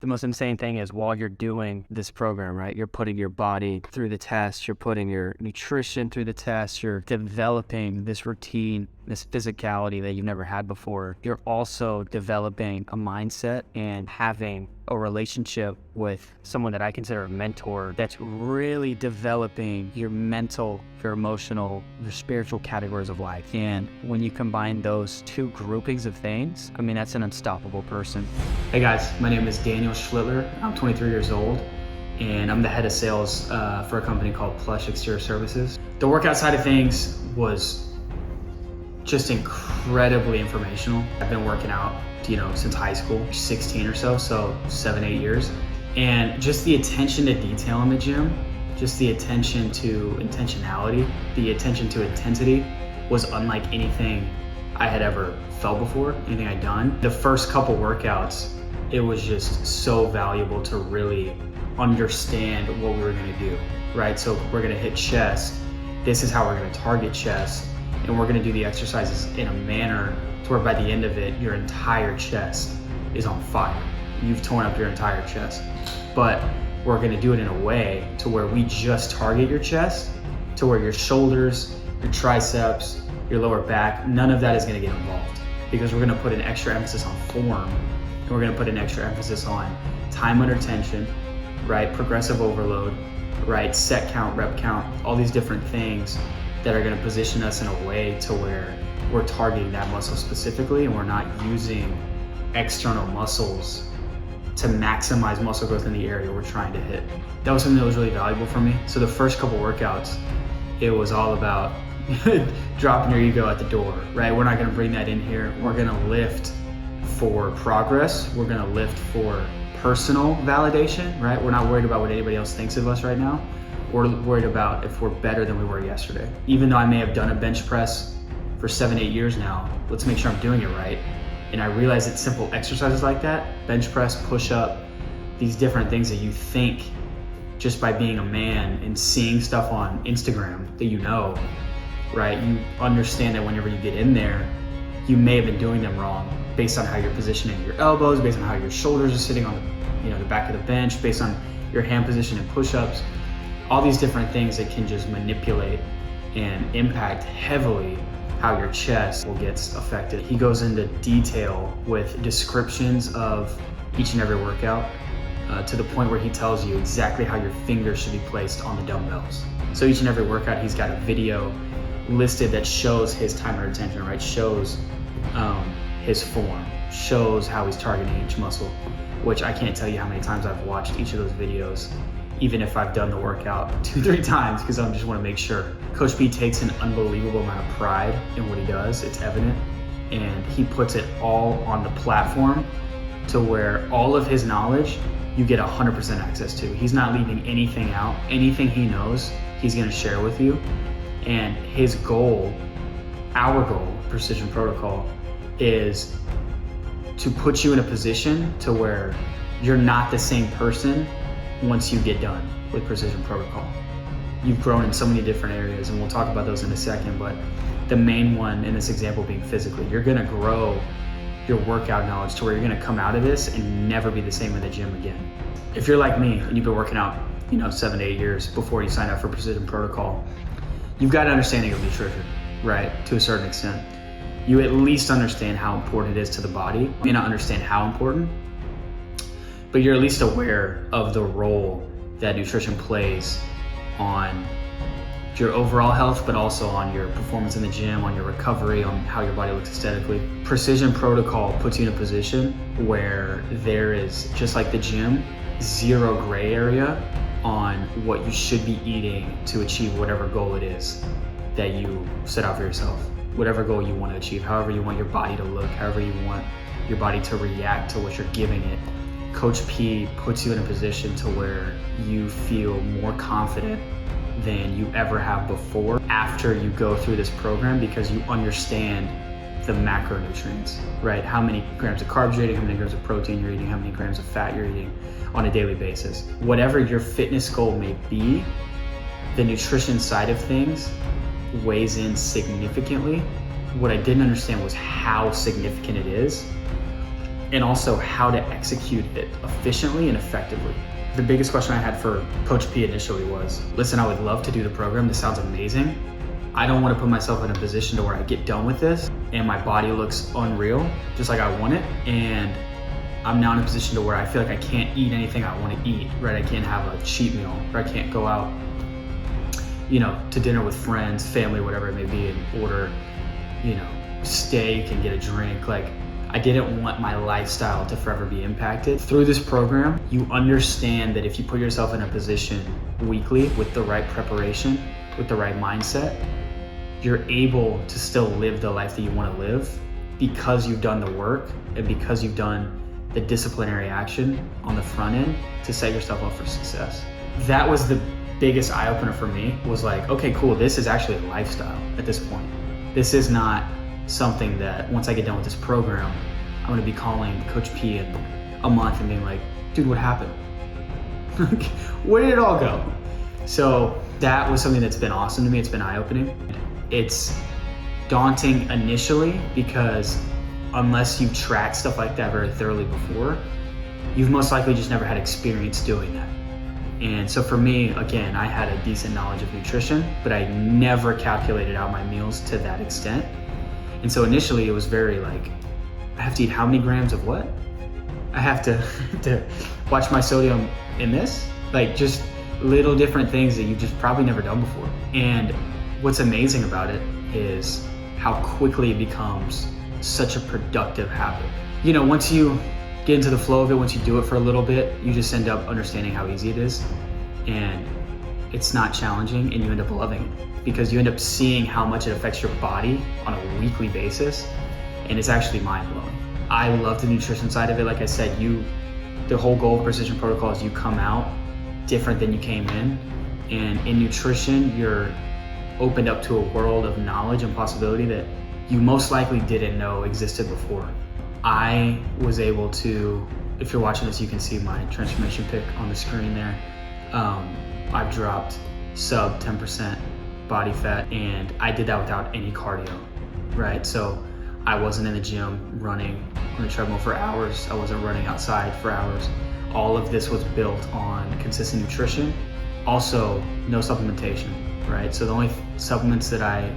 The most insane thing is while you're doing this program, right, you're putting your body through the test, you're putting your nutrition through the test, you're developing this routine, this physicality that you've never had before. You're also developing a mindset and having a relationship with someone that I consider a mentor that's really developing your mental, your emotional, your spiritual categories of life. And when you combine those two groupings of things, I mean, that's an unstoppable person. Hey guys, my name is Daniel Schlittler. I'm 23 years old and I'm the head of sales for a company called Plush Exterior Services. The workout side of things was just incredibly informational. I've been working out, since high school, 16 or so 7-8 years. And just the attention to detail in the gym, just the attention to intentionality, the attention to intensity was unlike anything I had ever felt before, anything I'd done. The first couple workouts, it was just so valuable to really understand what we were gonna do, right? So we're gonna hit chest. This is how we're gonna target chest. And we're gonna do the exercises in a manner to where by the end of it, your entire chest is on fire. You've torn up your entire chest. But we're gonna do it in a way to where we just target your chest, to where your shoulders, your triceps, your lower back, none of that is gonna get involved, because we're gonna put an extra emphasis on form, and we're gonna put an extra emphasis on time under tension, right? Progressive overload, right? Set count, rep count, all these different things that are gonna position us in a way to where we're targeting that muscle specifically, and we're not using external muscles to maximize muscle growth in the area we're trying to hit. That was something that was really valuable for me. So the first couple workouts, it was all about dropping your ego at the door, right? We're not gonna bring that in here. We're gonna lift for progress. We're gonna lift for personal validation, right? We're not worried about what anybody else thinks of us right now. We're worried about if we're better than we were yesterday. Even though I may have done a bench press for 7-8 years now, let's make sure I'm doing it right. And I realize that simple exercises like that, bench press, push up, these different things that you think just by being a man and seeing stuff on Instagram that right? You understand that whenever you get in there, you may have been doing them wrong based on how you're positioning your elbows, based on how your shoulders are sitting on the back of the bench, based on your hand position in push-ups, all these different things that can just manipulate and impact heavily how your chest will get affected. He goes into detail with descriptions of each and every workout to the point where he tells you exactly how your fingers should be placed on the dumbbells. So each and every workout, he's got a video listed that shows his time under tension, right? Shows his form, shows how he's targeting each muscle, which I can't tell you how many times I've watched each of those videos, even if I've done the workout 2-3 times, because I just want to make sure. Coach P takes an unbelievable amount of pride in what he does, it's evident, and he puts it all on the platform to where all of his knowledge, you get 100% access to. He's not leaving anything out. Anything he knows, he's gonna share with you. And his goal, our goal, Precision Protocol, is to put you in a position to where you're not the same person once you get done with Precision Protocol. You've grown in so many different areas, and we'll talk about those in a second, but the main one in this example being physically, you're gonna grow your workout knowledge to where you're gonna come out of this and never be the same in the gym again. If you're like me and you've been working out 7-8 years before you sign up for Precision Protocol, you've got an understanding of nutrition, right? To a certain extent. You at least understand how important it is to the body. You may not understand how important, but you're at least aware of the role that nutrition plays on your overall health, but also on your performance in the gym, on your recovery, on how your body looks aesthetically. Precision Protocol puts you in a position where there is, just like the gym, zero gray area on what you should be eating to achieve whatever goal it is that you set out for yourself. Whatever goal you want to achieve, however you want your body to look, however you want your body to react to what you're giving it. Coach P puts you in a position to where you feel more confident than you ever have before after you go through this program, because you understand the macronutrients, right? How many grams of carbs you're eating, how many grams of protein you're eating, how many grams of fat you're eating on a daily basis. Whatever your fitness goal may be, the nutrition side of things weighs in significantly. What I didn't understand was how significant it is and also how to execute it efficiently and effectively. The biggest question I had for Coach P initially was, listen, I would love to do the program. This sounds amazing. I don't want to put myself in a position to where I get done with this and my body looks unreal, just like I want it. And I'm now in a position to where I feel like I can't eat anything I want to eat, right? I can't have a cheat meal, or I can't go out, to dinner with friends, family, whatever it may be, and order, steak and get a drink. Like, I didn't want my lifestyle to forever be impacted. Through this program, you understand that if you put yourself in a position weekly with the right preparation, with the right mindset, you're able to still live the life that you want to live because you've done the work and because you've done the disciplinary action on the front end to set yourself up for success. That was the biggest eye-opener for me, was like, okay, cool, this is actually a lifestyle at this point. This is not something that once I get done with this program, I'm gonna be calling Coach P in a month and being like, dude, what happened? Where did it all go? So that was something that's been awesome to me. It's been eye-opening. It's daunting initially because unless you've tracked stuff like that very thoroughly before, you've most likely just never had experience doing that. And so for me, again, I had a decent knowledge of nutrition, but I never calculated out my meals to that extent. And so initially it was very like, I have to eat how many grams of what? I have to watch my sodium in this? Like, just little different things that you've just probably never done before. And what's amazing about it is how quickly it becomes such a productive habit. Once you get into the flow of it, once you do it for a little bit, you just end up understanding how easy it is, and it's not challenging, and you end up loving it because you end up seeing how much it affects your body on a weekly basis, and it's actually mind-blowing. I love the nutrition side of it. Like I said, the whole goal of Precision Protocol is you come out different than you came in, and in nutrition, you're opened up to a world of knowledge and possibility that you most likely didn't know existed before. I was able to, if you're watching this, you can see my transformation pic on the screen there. I've dropped sub 10% body fat, and I did that without any cardio, right? So I wasn't in the gym running on the treadmill for hours. I wasn't running outside for hours. All of this was built on consistent nutrition. Also, no supplementation, right? So the only supplements that I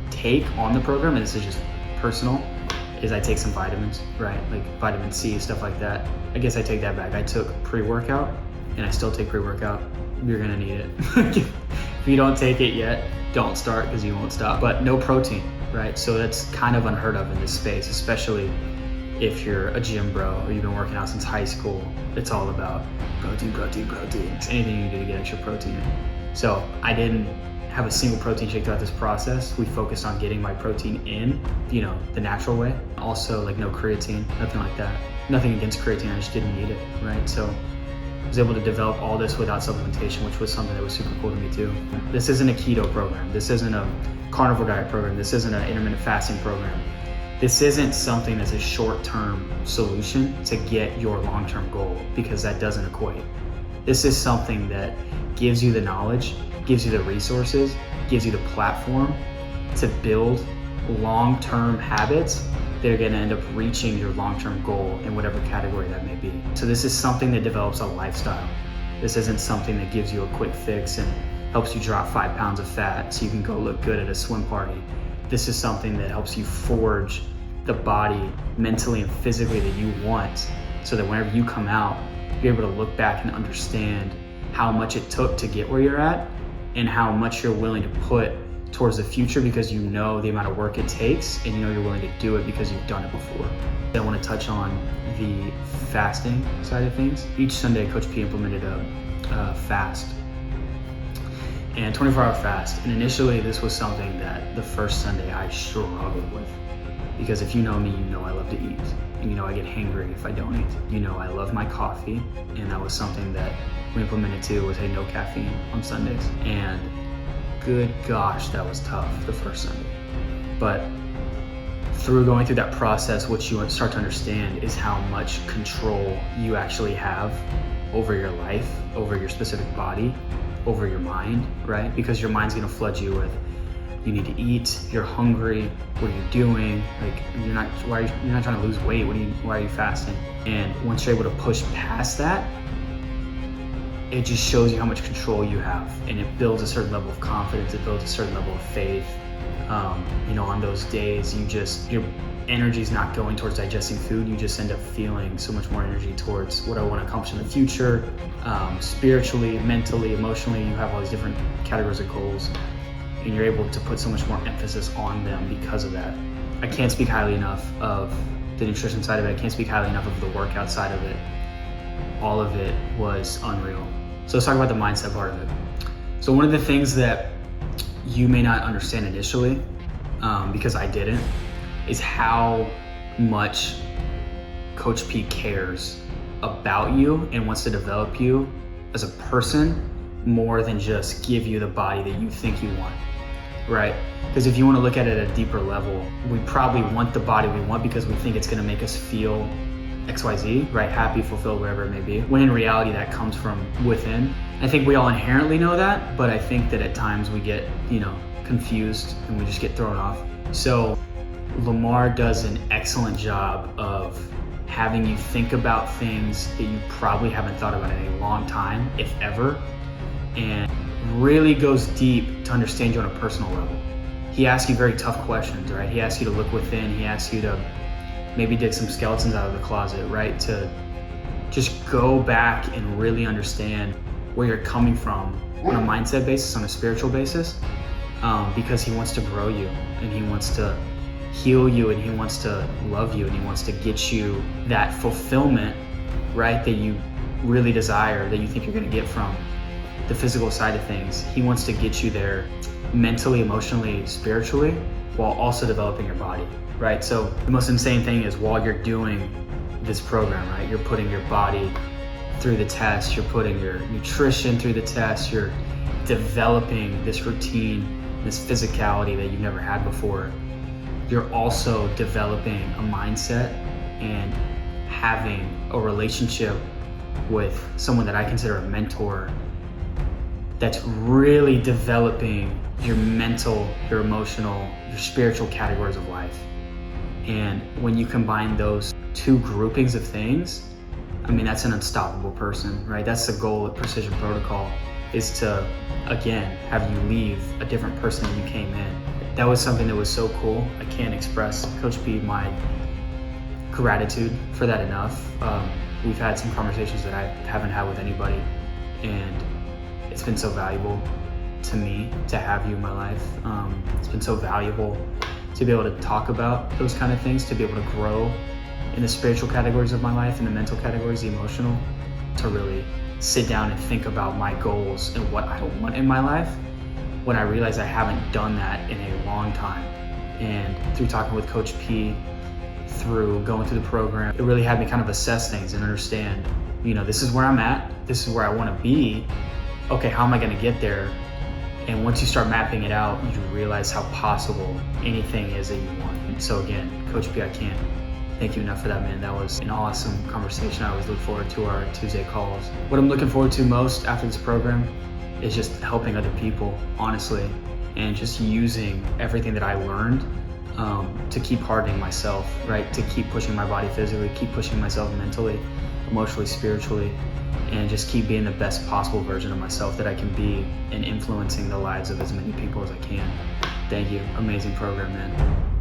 take on the program, and this is just personal, is I take some vitamins, right? Like vitamin C, stuff like that. I guess I take that back. I took pre-workout, and I still take pre-workout. You're gonna need it. If you don't take it yet, don't start because you won't stop. But no protein, right? So that's kind of unheard of in this space, especially if you're a gym bro or you've been working out since high school. It's all about protein, protein, protein. It's anything you do to get extra protein in. So I didn't have a single protein shake throughout this process. We focused on getting my protein in, the natural way. Also, like, no creatine, nothing like that. Nothing against creatine, I just didn't need it, right? So I was able to develop all this without supplementation, which was something that was super cool to me too. This isn't a keto program. This isn't a carnivore diet program. This isn't an intermittent fasting program. This isn't something that's a short-term solution to get your long-term goal, because that doesn't equate. This is something that gives you the knowledge, gives you the resources, gives you the platform to build long-term habits that are gonna end up reaching your long-term goal in whatever category that may be. So this is something that develops a lifestyle. This isn't something that gives you a quick fix and helps you drop 5 pounds of fat so you can go look good at a swim party. This is something that helps you forge the body mentally and physically that you want, so that whenever you come out, you're able to look back and understand how much it took to get where you're at and how much you're willing to put towards the future, because you know the amount of work it takes and you know you're willing to do it because you've done it before. I want to touch on the fasting side of things. Each Sunday, Coach P implemented a fast, and 24-hour fast. And initially, this was something that the first Sunday I struggled with, because if you know me, you know I love to eat, and you know I get hangry if I don't eat. You know I love my coffee, and that was something that we implemented too, was, hey, no caffeine on Sundays. And good gosh, that was tough the first Sunday. But through going through that process, what you start to understand is how much control you actually have over your life, over your specific body, over your mind, right? Because your mind's gonna flood you with you need to eat, you're hungry, what are you doing? Like, you're not trying to lose weight, why are you fasting? And once you're able to push past that, it just shows you how much control you have, and it builds a certain level of confidence, it builds a certain level of faith. On those days, your energy's not going towards digesting food, you just end up feeling so much more energy towards what I want to accomplish in the future. Spiritually, mentally, emotionally, you have all these different categories of goals, and you're able to put so much more emphasis on them because of that. I can't speak highly enough of the nutrition side of it, I can't speak highly enough of the workout side of it. All of it was unreal. So let's talk about the mindset part of it. So one of the things that you may not understand initially, because I didn't, is how much Coach P cares about you and wants to develop you as a person more than just give you the body that you think you want, right? Because if you want to look at it at a deeper level, we probably want the body we want because we think it's going to make us feel XYZ, right? Happy, fulfilled, whatever it may be. When in reality, that comes from within. I think we all inherently know that, but I think that at times we get, confused and we just get thrown off. So Lamar does an excellent job of having you think about things that you probably haven't thought about in a long time, if ever, and really goes deep to understand you on a personal level. He asks you very tough questions, right? He asks you to look within. He asks you to maybe dig some skeletons out of the closet, right? To just go back and really understand where you're coming from on a mindset basis, on a spiritual basis, because he wants to grow you and he wants to heal you and he wants to love you and he wants to get you that fulfillment, right, that you really desire, that you think you're going to get from the physical side of things. He wants to get you there mentally, emotionally, spiritually, while also developing your body, right? So the most insane thing is while you're doing this program, right, you're putting your body through the test, you're putting your nutrition through the test, you're developing this routine, this physicality that you've never had before. You're also developing a mindset and having a relationship with someone that I consider a mentor that's really developing your mental, your emotional, your spiritual categories of life. And when you combine those two groupings of things, I mean, that's an unstoppable person, right? That's the goal of Precision Protocol, is to, again, have you leave a different person than you came in. That was something that was so cool. I can't express, Coach P, my gratitude for that enough. We've had some conversations that I haven't had with anybody, and it's been so valuable to me to have you in my life. It's been so valuable to be able to talk about those kind of things, to be able to grow in the spiritual categories of my life, in the mental categories, the emotional, to really sit down and think about my goals and what I want in my life, when I realized I haven't done that in a long time. And through talking with Coach P, through going through the program, it really had me kind of assess things and understand, this is where I'm at, this is where I want to be. Okay, how am I going to get there? And once you start mapping it out, you realize how possible anything is that you want. And so again, Coach P, I can't thank you enough for that, man. That was an awesome conversation. I always look forward to our Tuesday calls. What I'm looking forward to most after this program is just helping other people, honestly, and just using everything that I learned to keep hardening myself, right? To keep pushing my body physically, keep pushing myself mentally, emotionally, spiritually, and just keep being the best possible version of myself that I can be, and influencing the lives of as many people as I can. Thank you. Amazing program, man.